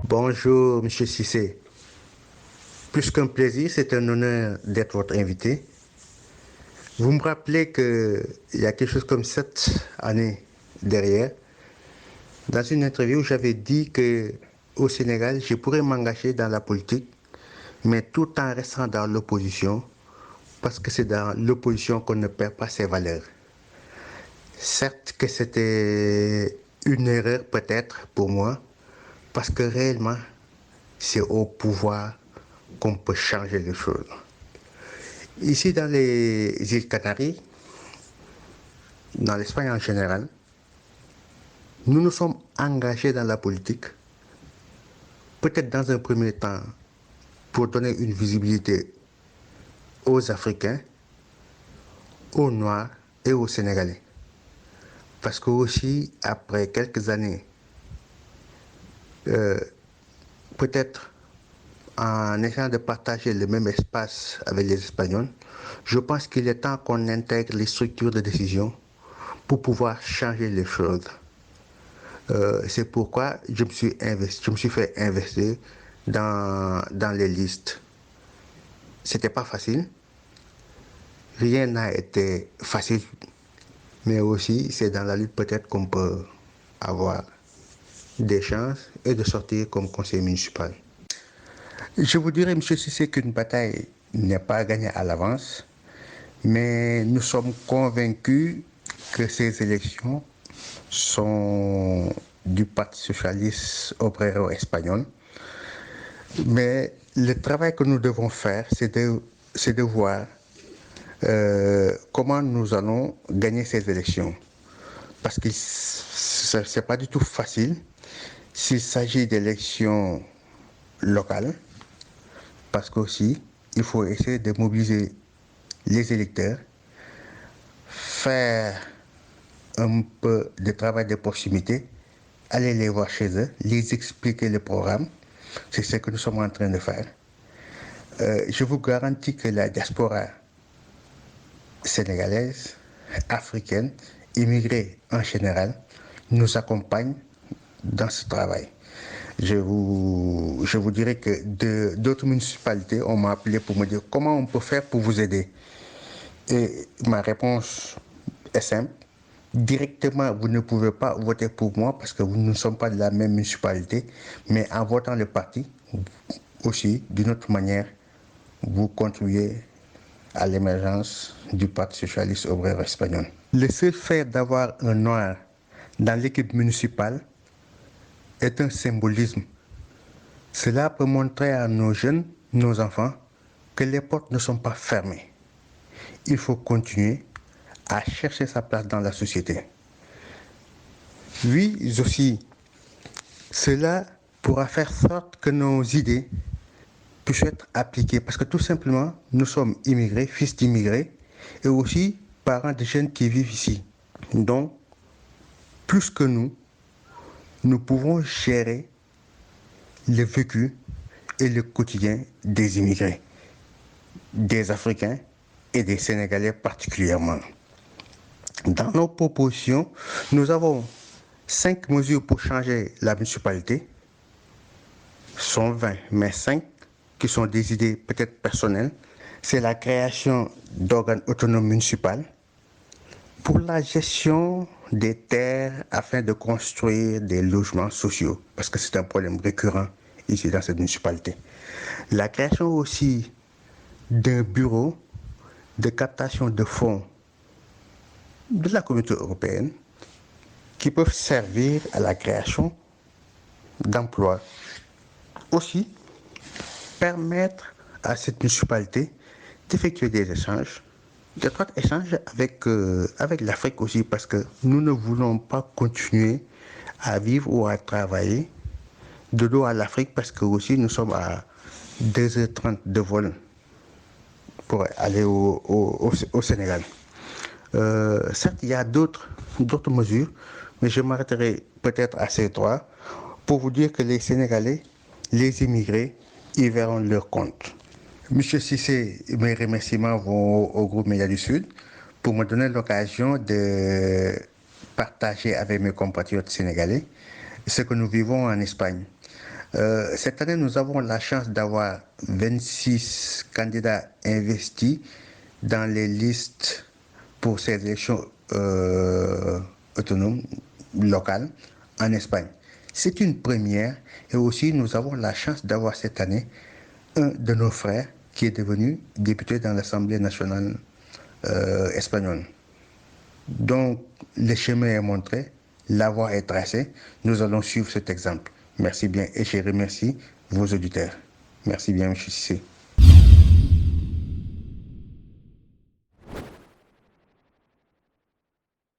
Bonjour, Monsieur Cissé. Plus qu'un plaisir, c'est un honneur d'être votre invité. Vous me rappelez qu'il y a quelque chose comme 7 années derrière, dans une interview, j'avais dit que au Sénégal, je pourrais m'engager dans la politique, mais tout en restant dans l'opposition, parce que c'est dans l'opposition qu'on ne perd pas ses valeurs. Certes que c'était une erreur peut-être pour moi, parce que réellement, c'est au pouvoir qu'on peut changer les choses. Ici, dans les îles Canaries, dans l'Espagne en général, nous nous sommes engagés dans la politique, peut-être dans un premier temps pour donner une visibilité aux Africains, aux Noirs et aux Sénégalais. Parce que aussi, après quelques années, peut-être en essayant de partager le même espace avec les Espagnols, je pense qu'il est temps qu'on intègre les structures de décision pour pouvoir changer les choses. C'est pourquoi je me suis fait investir dans les listes. C'était pas facile. Rien n'a été facile. Mais aussi, c'est dans la lutte peut-être qu'on peut avoir des chances et de sortir comme conseiller municipal. Je vous dirais, monsieur Cissé, qu'une bataille n'est pas gagnée à l'avance, mais nous sommes convaincus que ces élections sont du Parti socialiste obrero espagnol. Mais le travail que nous devons faire, c'est de voir comment nous allons gagner ces élections. Parce que ce n'est pas du tout facile s'il s'agit d'élections locales, parce qu'aussi, il faut essayer de mobiliser les électeurs, faire un peu de travail de proximité, aller les voir chez eux, les expliquer le programme. C'est ce que nous sommes en train de faire. Je vous garantis que la diaspora sénégalaise, africaine, immigrée en général, nous accompagne dans ce travail. Je vous dirais que d'autres municipalités, on m'a appelé pour me dire comment on peut faire pour vous aider. Et ma réponse est simple. Directement, vous ne pouvez pas voter pour moi parce que nous ne sommes pas de la même municipalité, mais en votant le parti, aussi, d'une autre manière, vous contribuez à l'émergence du Parti socialiste obrero espagnol. Le seul fait d'avoir un noir dans l'équipe municipale est un symbolisme. Cela peut montrer à nos jeunes, nos enfants, que les portes ne sont pas fermées. Il faut continuer à chercher sa place dans la société. Oui, aussi, cela pourra faire sorte que nos idées puissent être appliquées parce que tout simplement, nous sommes immigrés, fils d'immigrés et aussi parents de jeunes qui vivent ici. Donc, plus que nous pouvons gérer le vécu et le quotidien des immigrés, des Africains et des Sénégalais particulièrement. Dans nos propositions, nous avons 5 mesures pour changer la municipalité. Ce sont 20, mais 5 qui sont des idées peut-être personnelles. C'est la création d'organes autonomes municipaux pour la gestion des terres afin de construire des logements sociaux, parce que c'est un problème récurrent ici dans cette municipalité. La création aussi d'un bureau de captation de fonds de la communauté européenne qui peuvent servir à la création d'emplois. Aussi, permettre à cette municipalité d'effectuer des échanges, d'étroits échanges avec l'Afrique aussi, parce que nous ne voulons pas continuer à vivre ou à travailler de dos à l'Afrique, parce que aussi nous sommes à 2h30 de vol pour aller au Sénégal. Certes, il y a d'autres mesures, mais je m'arrêterai peut-être à ces 3 pour vous dire que les Sénégalais, les immigrés, y verront leur compte. Monsieur Cissé, mes remerciements vont au groupe Média du Sud pour me donner l'occasion de partager avec mes compatriotes sénégalais ce que nous vivons en Espagne. Cette année, nous avons la chance d'avoir 26 candidats investis dans les listes pour ces élections autonomes locales en Espagne. C'est une première et aussi nous avons la chance d'avoir cette année un de nos frères qui est devenu député dans l'Assemblée nationale espagnole. Donc, le chemin est montré, la voie est tracée, nous allons suivre cet exemple. Merci bien et je remercie vos auditeurs. Merci bien, M. Cissé.